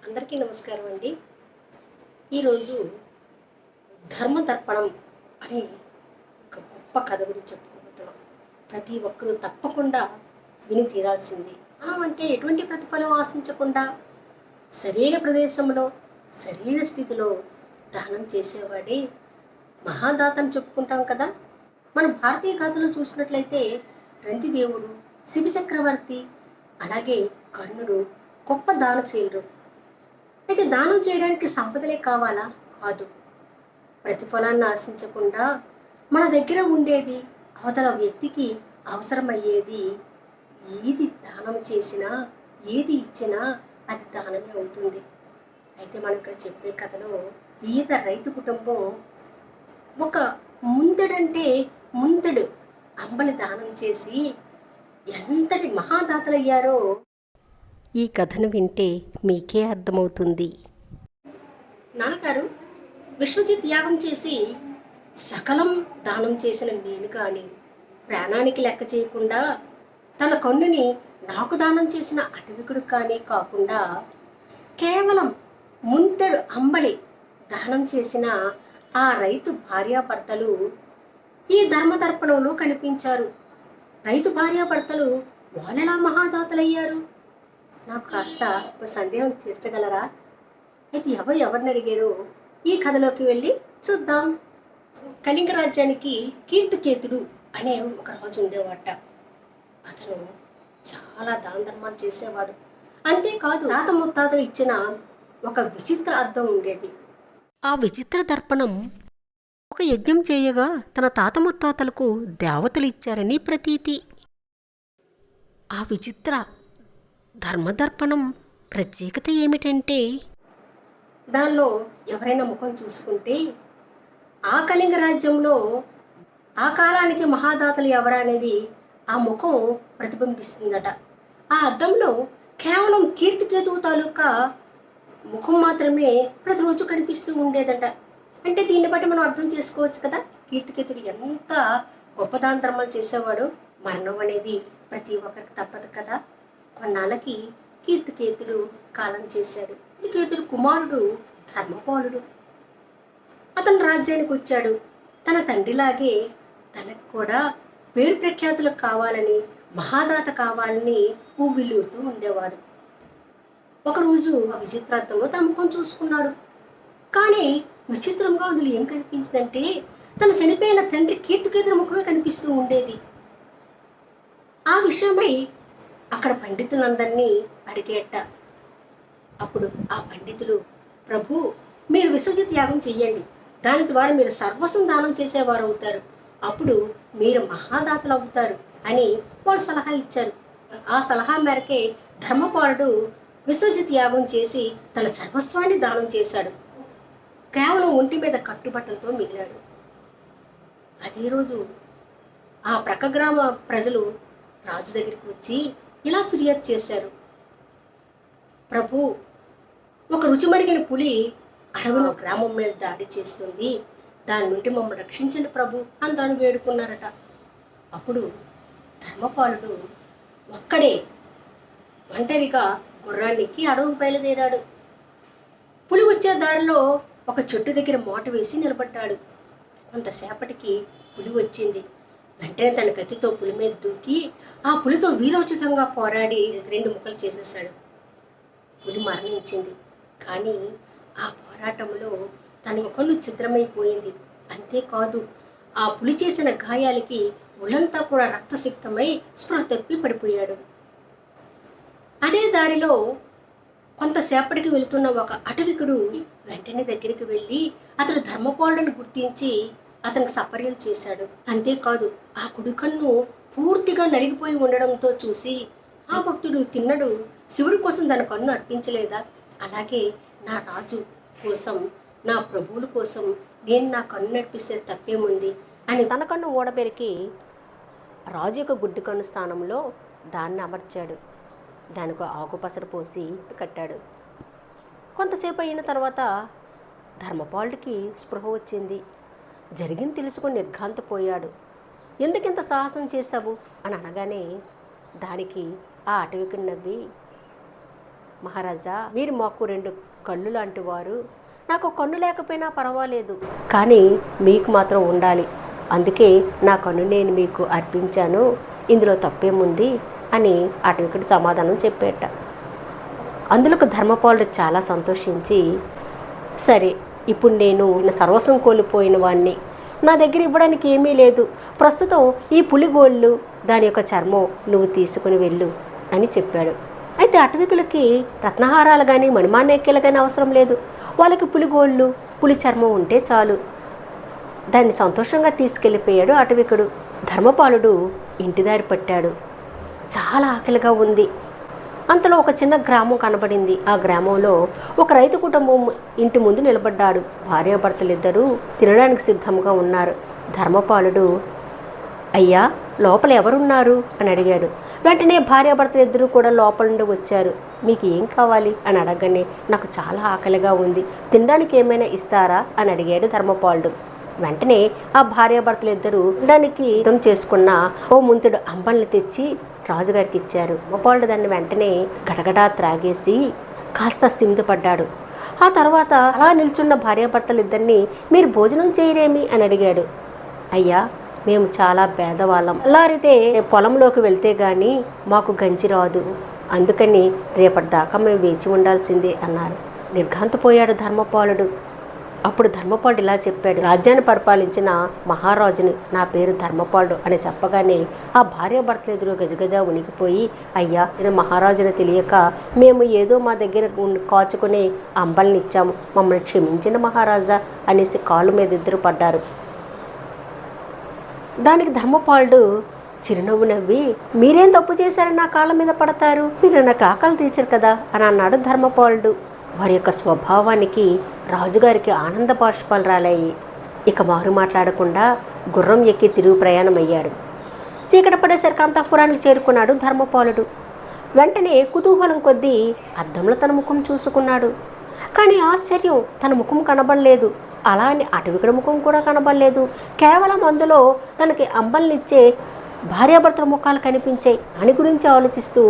అందరికీ నమస్కారం అండి. ఈరోజు ధర్మదర్పణం అనే ఒక గొప్ప కథ గురించి చెప్పుకోబోతున్నాం. ప్రతి ఒక్కరూ తప్పకుండా విని తీరాల్సింది. మనం అంటే ఎటువంటి ప్రతిఫలం ఆశించకుండా సరైన ప్రదేశంలో సరైన స్థితిలో దానం చేసేవాడే మహాదాతని చెప్పుకుంటాం కదా. మన భారతీయ గాథలో చూసినట్లయితే రంతిదేవుడు, శివ చక్రవర్తి, అలాగే కర్ణుడు గొప్ప దానశీలుడు. అయితే దానం చేయడానికి సంపదలే కావాలా? కాదు. ప్రతిఫలాన్ని ఆశించకుండా మన దగ్గర ఉండేది అవతల వ్యక్తికి అవసరమయ్యేది ఏది దానం చేసినా, ఏది ఇచ్చినా అది దానమే అవుతుంది. అయితే మనం ఇక్కడ చెప్పే కథలో పేద రైతు కుటుంబం ఒక ముందడంటే ముందడు అంబలి దానం చేసి ఎంతటి మహాదాతలయ్యారో ఈ కథను వింటే మీకే అర్థమవుతుంది. నాన్నగారు విశ్వజిత్ యాగం చేసి సకలం దానం చేసిన నేను కానీ ప్రాణానికి లెక్క చేయకుండా తన కన్నుని నాకు దానం చేసిన అటవికుడు కానీ కాకుండా కేవలం ముంతడు అంబలి దానం చేసిన ఆ రైతు భార్యాభర్తలు ఈ ధర్మదర్పణంలో కనిపించారు. రైతు భార్యాభర్తలు వాళ్ళెలా మహాదాతలయ్యారు? నాకు కాస్త ఇప్పుడు సందేహం తీర్చగలరా? అయితే ఎవరిని అడిగారో ఈ కథలోకి వెళ్ళి చూద్దాం. కళింగ రాజ్యానికి కీర్తికేతుడు అనే ఒక రాజు ఉండేవాట. అతను చాలా దాన ధర్మాలు చేసేవాడు. అంతేకాదు తాత ముత్తాతలు ఇచ్చిన ఒక విచిత్ర అద్దం ఉండేది. ఆ విచిత్ర దర్పణం ఒక యజ్ఞం చేయగా తన తాత ముత్తాతలకు దేవతలు ఇచ్చారని ప్రతీతి. ఆ విచిత్ర ధర్మదర్పణం ప్రత్యేకత ఏమిటంటే దానిలో ఎవరైనా ముఖం చూసుకుంటే ఆ కళింగ రాజ్యంలో ఆ కాలానికి మహాదాతలు ఎవరా అనేది ఆ ముఖం ప్రతిబింబిస్తుందట. ఆ అద్దంలో కేవలం కీర్తికేతువు తాలూకా ముఖం మాత్రమే ప్రతిరోజు కనిపిస్తూ ఉండేదట. అంటే దీన్ని బట్టి మనం అర్థం చేసుకోవచ్చు కదా, కీర్తికేతుడు ఎంత గొప్ప దాన ధర్మాలు చేసేవాడు. మరణం అనేది ప్రతి ఒక్కరికి తప్పదు కదా. కొన్నాళ్ళకి కీర్తికేతుడు కాలం చేశాడు. కీర్తికేతుడు కుమారుడు ధర్మపాలుడు. అతను రాజ్యానికి వచ్చాడు. తన తండ్రిలాగే తనకు కూడా పేరు ప్రఖ్యాతులు కావాలని, మహాదాత కావాలని ఊవిల్లూరుతూ ఉండేవాడు. ఒకరోజు ఆ విచిత్రార్థంలో తన ముఖం చూసుకున్నాడు. కానీ విచిత్రంగా అందులో ఏం కనిపించిందంటే తన చనిపోయిన తండ్రి కీర్తికేతుడి ముఖమే కనిపిస్తూ ఉండేది. ఆ విషయమై అక్కడ పండితులందరినీ అడిగేట. అప్పుడు ఆ పండితులు, ప్రభు, మీరు విశ్వజిత్ యాగం చెయ్యండి, దాని ద్వారా మీరు సర్వస్వం దానం చేసేవారు అవుతారు, అప్పుడు మీరు మహాదాతలు అవుతారు అని వాళ్ళు సలహా ఇచ్చారు. ఆ సలహా మేరకే ధర్మపాలుడు విశ్వజిత్ యాగం చేసి తన సర్వస్వాన్ని దానం చేశాడు. కేవలం ఒంటి మీద కట్టుబట్టలతో మిగిలాడు. అదే రోజు ఆ ప్రక్క గ్రామ ప్రజలు రాజు దగ్గరికి వచ్చి ఇలా ఫిర్యాదు చేశారు. ప్రభు, ఒక రుచిమరిగిన పులి అడవిలో గ్రామం మీద దాడి చేస్తుంది, దాని నుండి మమ్మల్ని రక్షించండి ప్రభు అందరూ వేడుకున్నారట. అప్పుడు ధర్మపాలుడు ఒక్కడే ఒంటరిగా గుర్రానికి అడవికి బయలుదేరాడు. పులి వచ్చే దారిలో ఒక చెట్టు దగ్గర మోట వేసి నిలబడ్డాడు. కొంతసేపటికి పులి వచ్చింది. వెంటనే తన కత్తితో పులి మీద దూకి ఆ పులితో వీరోచితంగా పోరాడి 2 ముక్కలు చేసేసాడు. పులి మరణించింది. కానీ ఆ పోరాటంలో తన కన్ను ఛిద్రమైపోయింది. అంతేకాదు ఆ పులి చేసిన గాయాలకి ఒళ్ళంతా కూడా రక్తసిక్తమై స్పృహ తప్పి పడిపోయాడు. అదే దారిలో కొంతసేపటికి వెళుతున్న ఒక అటవికుడు వెంటనే దగ్గరికి వెళ్ళి అతడు ధర్మపాలుడిని గుర్తించి అతనికి సపర్యలు చేశాడు. అంతేకాదు ఆ కుడి కన్ను పూర్తిగా నలిగిపోయి ఉండడంతో చూసి, ఆ భక్తుడు తిన్నడు శివుడి కోసం తన కన్ను అర్పించలేదా, అలాగే నా రాజు కోసం, నా ప్రభువుల కోసం నేను నా కన్ను నడిపిస్తే తప్పేముంది అని తన కన్ను ఓడబెరికి రాజు యొక్క గుడ్డి కన్ను స్థానంలో దాన్ని అమర్చాడు. దానికి ఆకుపసరు పోసి కట్టాడు. కొంతసేపు అయిన తర్వాత ధర్మపాలుడికి స్పృహ వచ్చింది. జరిగింది తెలుసుకొని నిర్ఘాంతపోయాడు. ఎందుకింత సాహసం చేశావు అని అనగానే దానికి ఆ అటవికుడు నవ్వి, మహారాజా, మీరు మాకు 2 కళ్ళు లాంటి వారు. నాకు కన్ను లేకపోయినా పర్వాలేదు, కానీ మీకు మాత్రం ఉండాలి. అందుకే నా కన్ను నేను మీకు అర్పించాను. ఇందులో తప్పేముంది అని అటవికుడు సమాధానం చెప్పేట. అందులోకి ధర్మపాలుడు చాలా సంతోషించి, సరే, ఇప్పుడు నేను సర్వస్వం కోల్పోయిన వాణ్ణి, నా దగ్గర ఇవ్వడానికి ఏమీ లేదు. ప్రస్తుతం ఈ పులిగోళ్ళు, దాని యొక్క చర్మం నువ్వు తీసుకుని వెళ్ళు అని చెప్పాడు. అయితే అటవికులకి రత్నహారాలు కానీ మణిమాణిక్యాలు కానీ అవసరం లేదు. వాళ్ళకి పులిగోళ్ళు, పులి చర్మం ఉంటే చాలు. దాన్ని సంతోషంగా తీసుకెళ్ళిపోయాడు అటవికుడు. ధర్మపాలుడు ఇంటిదారి పట్టాడు. చాలా ఆకలిగా ఉంది. అంతలో ఒక చిన్న గ్రామం కనబడింది. ఆ గ్రామంలో ఒక రైతు కుటుంబం ఇంటి ముందు నిలబడ్డాడు. భార్యాభర్తలిద్దరూ తినడానికి సిద్ధంగా ఉన్నారు. ధర్మపాలుడు, అయ్యా, లోపల ఎవరున్నారు అని అడిగాడు. వెంటనే భార్యాభర్తలిద్దరూ కూడా లోపల నుండి వచ్చారు. మీకు ఏం కావాలి అని అడగగానే, నాకు చాలా ఆకలిగా ఉంది, తినడానికి ఏమైనా ఇస్తారా అని అడిగాడు ధర్మపాలుడు. వెంటనే ఆ భార్యాభర్తలిద్దరూ తినడానికి సిద్ధం చేసుకున్న ఓ ముంతుడు అంబల్ని తెచ్చి రాజుగారికి ఇచ్చారు. ధర్మపాలుడు దాన్ని వెంటనే గడగడా త్రాగేసి కాస్త స్థిమితపడ్డాడు. ఆ తర్వాత అలా నిల్చున్న భార్యాభర్తలిద్దరినీ, మీరు భోజనం చేయరేమి అని అడిగాడు. అయ్యా, మేము చాలా పేదవాళ్ళం, అల్లారితే పొలంలోకి వెళ్తే గాని మాకు గంజి రాదు, అందుకని రేపటిదాకా మేము వేచి ఉండాల్సిందే అన్నారు. నిర్ఘాంతపోయాడు ధర్మపాలుడు. అప్పుడు ధర్మపాలుడు ఇలా చెప్పాడు, రాజ్యాన్ని పరిపాలించిన మహారాజుని, నా పేరు ధర్మపాలుడు అని చెప్పగానే ఆ భార్యాభర్తలు ఎదురు గజగజ ఉనికిపోయి, అయ్యా, మహారాజుని తెలియక మేము ఏదో మా దగ్గర కాచుకునే అంబల్ని ఇచ్చాము, మమ్మల్ని క్షమించిన మహారాజా అనేసి కాళ్ళు మీద ఇద్దరు పడ్డారు. దానికి ధర్మపాలుడు చిరునవ్వు నవ్వి, మీరేం తప్పు చేశారని నా కాళ్ళ మీద పడతారు, మీరు నాకు ఆకలి తీర్చరు కదా అని అన్నాడు ధర్మపాలుడు. వారి యొక్క స్వభావానికి రాజుగారికి ఆనంద బాష్పాలు రాలాయి. ఇక మారు మాట్లాడకుండా గుర్రం ఎక్కి తిరుగు ప్రయాణం అయ్యాడు. చీకటి పడేసరికి అంతఃపురానికి చేరుకున్నాడు ధర్మపాలుడు. వెంటనే కుతూహలం కొద్దీ అద్దంలో తన ముఖం చూసుకున్నాడు. కానీ ఆశ్చర్యం, తన ముఖం కనబడలేదు. అలా అని అటవికుడి ముఖం కూడా కనబడలేదు. కేవలం అందులో తనకి అంబల్నిచ్చే భార్యాభర్తల ముఖాలు కనిపించాయి. దాని గురించి ఆలోచిస్తూ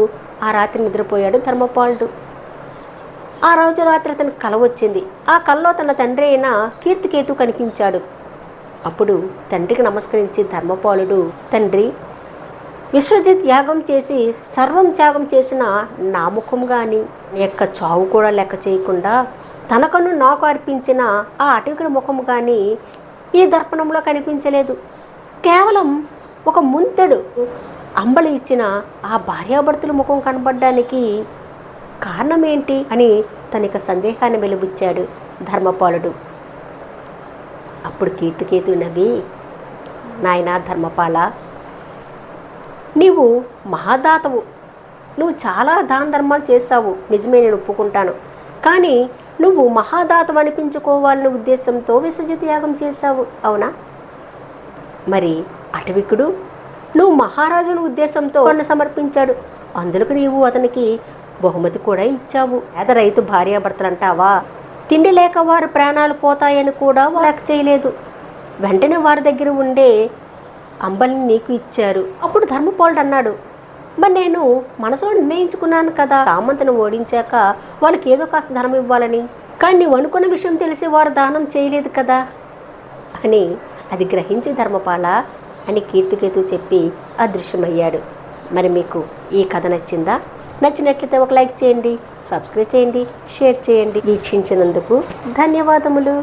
ఆ రాత్రి నిద్రపోయాడు ధర్మపాలుడు. ఆ రోజు రాత్రి అతనికి కల వచ్చింది. ఆ కలలో తన తండ్రి అయిన కీర్తికేతు కనిపించాడు. అప్పుడు తండ్రికి నమస్కరించి ధర్మపాలుడు, తండ్రి, విశ్వజిత్ యాగం చేసి సర్వం త్యాగం చేసిన నా ముఖం కానీ నీ యొక్క చావు కూడా లెక్క చేయకుండా తనకను నాకు అర్పించిన ఆ అటవికుడి ముఖం కానీ ఈ దర్పణంలో కనిపించలేదు. కేవలం ఒక ముంతడు అంబలి ఇచ్చిన ఆ భార్యాభర్తల ముఖం కనబడడానికి కారణం ఏంటి అని తనక సందేహాన్ని వెలుబుచ్చాడు ధర్మపాలుడు. అప్పుడు కీర్తికేతు నవ్వి, నాయనా ధర్మపాల, నీవు మహాదాతవు, నువ్వు చాలా దాన ధర్మాలు చేశావు, నిజమే, నేను ఒప్పుకుంటాను. కానీ నువ్వు మహాదాతవు అనిపించుకోవాలనే ఉద్దేశంతో విశ్వజిత్ యాగం చేశావు, అవునా? మరి అటవికుడు నువ్వు మహారాజుని ఉద్దేశంతో నన్ను సమర్పించాడు, అందులోకి నీవు అతనికి బహుమతి కూడా ఇచ్చావు. పేద రైతు భార్యాభర్తలు అంటావా? తిండి లేక వారి ప్రాణాలు పోతాయని కూడా లెక్క చేయలేదు. వెంటనే వారి దగ్గర ఉండే అంబల్ని నీకు ఇచ్చారు. అప్పుడు ధర్మపాలుడు అన్నాడు, మరి నేను మనసులో నిర్ణయించుకున్నాను కదా, సామంతను ఓడించాక వాళ్ళకి ఏదో కాస్త ధనం ఇవ్వాలని. కానీ నీవు అనుకున్న విషయం తెలిసి వారు దానం చేయలేదు కదా అని అది గ్రహించి ధర్మపాల అని కీర్తికేతు చెప్పి అదృశ్యమయ్యాడు. మరి మీకు ఈ కథ నచ్చిందా? నచ్చినట్లయితే ఒక లైక్ చేయండి, సబ్స్క్రైబ్ చేయండి, షేర్ చేయండి. వీక్షించినందుకు ధన్యవాదములు.